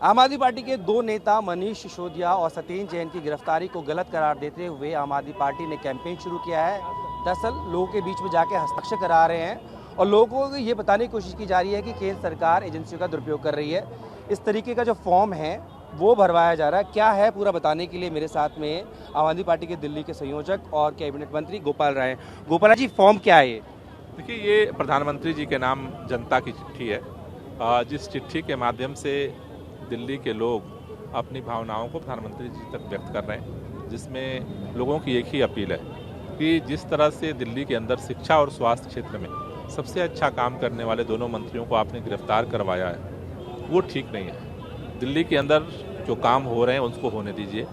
आम आदमी पार्टी के दो नेता मनीष सिसोदिया और सत्येंद्र जैन की गिरफ्तारी को गलत करार देते हुए आम आदमी पार्टी ने कैंपेन शुरू किया है। दरअसल लोगों के बीच में जाके हस्ताक्षर करा रहे हैं और लोगों को ये बताने की कोशिश की जा रही है कि केंद्र सरकार एजेंसियों का दुरुपयोग कर रही है। इस तरीके का जो फॉर्म है वो भरवाया जा रहा है। क्या है पूरा बताने के लिए मेरे साथ में आम आदमी पार्टी के दिल्ली के संयोजक और कैबिनेट मंत्री गोपाल राय। गोपाल जी, फॉर्म क्या है ये? देखिए, ये प्रधानमंत्री जी के नाम जनता की चिट्ठी है, जिस चिट्ठी के माध्यम से दिल्ली के लोग अपनी भावनाओं को प्रधानमंत्री जी तक व्यक्त कर रहे हैं, जिसमें लोगों की एक ही अपील है कि जिस तरह से दिल्ली के अंदर शिक्षा और स्वास्थ्य क्षेत्र में सबसे अच्छा काम करने वाले दोनों मंत्रियों को आपने गिरफ्तार करवाया है, वो ठीक नहीं है। दिल्ली के अंदर जो काम हो रहे हैं उसको होने दीजिए।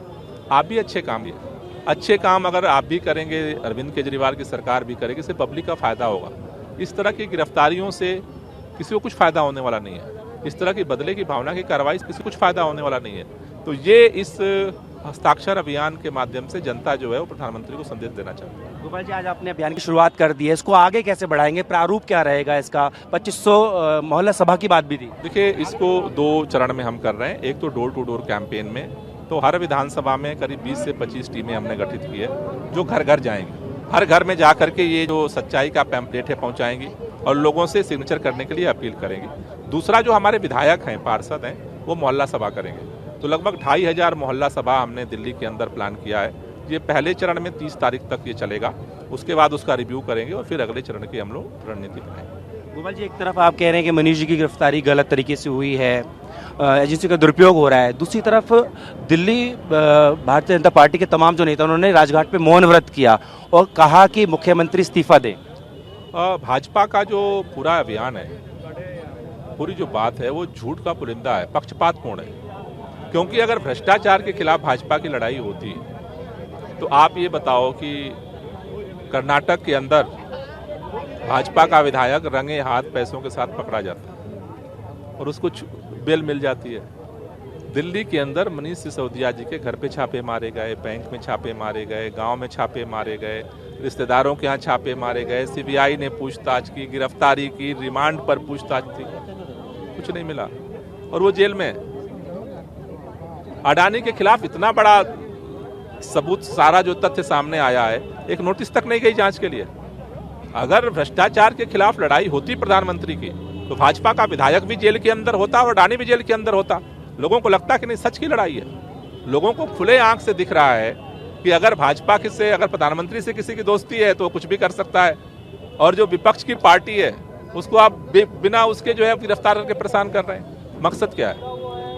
आप भी अच्छे काम अगर आप भी करेंगे, अरविंद केजरीवाल की सरकार भी करेगी, इससे पब्लिक का फायदा होगा। इस तरह की गिरफ्तारियों से किसी को कुछ फायदा होने वाला नहीं है। इस तरह की बदले की भावना की कार्रवाई से किसी को कुछ फायदा होने वाला नहीं है। तो ये इस हस्ताक्षर अभियान के माध्यम से जनता जो है वो प्रधानमंत्री को संदेश देना चाहती है। गोपाल जी, आज आपने अभियान की शुरुआत कर दी है, इसको आगे कैसे बढ़ाएंगे? प्रारूप क्या रहेगा इसका? 2500 मोहल्ला सभा की बात भी थी। देखिए, इसको 2 चरण में हम कर रहे हैं। एक तो डोर टू डोर कैंपेन में, तो हर विधानसभा में करीब 20 से 25 टीमें हमने गठित की है, जो घर घर जाएंगी। हर घर में जा करके ये जो सच्चाई का पैम्पलेट है पहुंचाएंगी और लोगों से सिग्नेचर करने के लिए अपील करेंगी। दूसरा, जो हमारे विधायक हैं, पार्षद हैं, वो मोहल्ला सभा करेंगे। तो लगभग 2500 मोहल्ला सभा हमने दिल्ली के अंदर प्लान किया है। ये पहले चरण में 30 तारीख तक ये चलेगा, उसके बाद उसका रिव्यू करेंगे और फिर अगले चरण की हम लोग रणनीति बनाएंगे। गोपाल जी, एक तरफ आप कह रहे हैं कि मनीष जी की गिरफ्तारी गलत तरीके से हुई है, एजेंसी का दुरुपयोग हो रहा है। दूसरी तरफ दिल्ली भारतीय जनता पार्टी के तमाम जो नेता, उन्होंने राजघाट पे मौन व्रत किया और कहा कि मुख्यमंत्री इस्तीफा दें। भाजपा का जो पूरा अभियान है, पूरी जो बात है, वो झूठ का पुलिंदा है, पक्षपातपूर्ण है। क्योंकि अगर भ्रष्टाचार के खिलाफ भाजपा की लड़ाई होती तो आप ये बताओ कि कर्नाटक के अंदर भाजपा का विधायक रंगे हाथ पैसों के साथ पकड़ा जाता और उसको बेल मिल जाती है। दिल्ली के अंदर मनीष सिसोदिया जी के घर पे छापे मारे गए, बैंक में छापे मारे गए, गांव में छापे मारे गए, रिश्तेदारों के यहाँ छापे मारे गए, सीबीआई ने पूछताछ की, गिरफ्तारी की, रिमांड पर पूछताछ थी, कुछ नहीं मिला और वो जेल में। अडानी के खिलाफ इतना बड़ा सबूत, सारा जो तथ्य सामने आया है, एक नोटिस तक नहीं गई जांच के लिए। अगर भ्रष्टाचार के खिलाफ लड़ाई होती प्रधानमंत्री की, तो भाजपा का विधायक भी जेल के अंदर होता और अडानी भी जेल के अंदर होता। लोगों को लगता कि नहीं, सच की लड़ाई है। लोगों को खुले आंख से दिख रहा है कि अगर भाजपा से, अगर प्रधानमंत्री से किसी की दोस्ती है तो कुछ भी कर सकता है, और जो विपक्ष की पार्टी है उसको आप बिना उसके जो है गिरफ्तार करके परेशान कर रहे हैं। मकसद क्या है?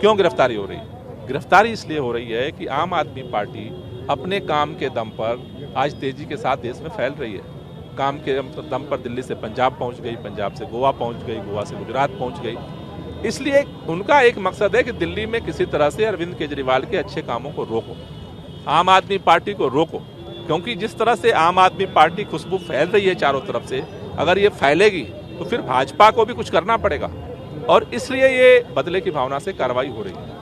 क्यों गिरफ्तारी हो रही है? गिरफ्तारी इसलिए हो रही है कि आम आदमी पार्टी अपने काम के दम पर आज तेजी के साथ देश में फैल रही है। काम के दम पर दिल्ली से पंजाब पहुंच गई, पंजाब से गोवा पहुंच गई, गोवा से गुजरात पहुंच गई। इसलिए उनका एक मकसद है कि दिल्ली में किसी तरह से अरविंद केजरीवाल के अच्छे कामों को रोको, आम आदमी पार्टी को रोको। क्योंकि जिस तरह से आम आदमी पार्टी खुशबू फैल रही है चारों तरफ से, अगर ये फैलेगी तो फिर भाजपा को भी कुछ करना पड़ेगा और इसलिए ये बदले की भावना से कार्रवाई हो रही है।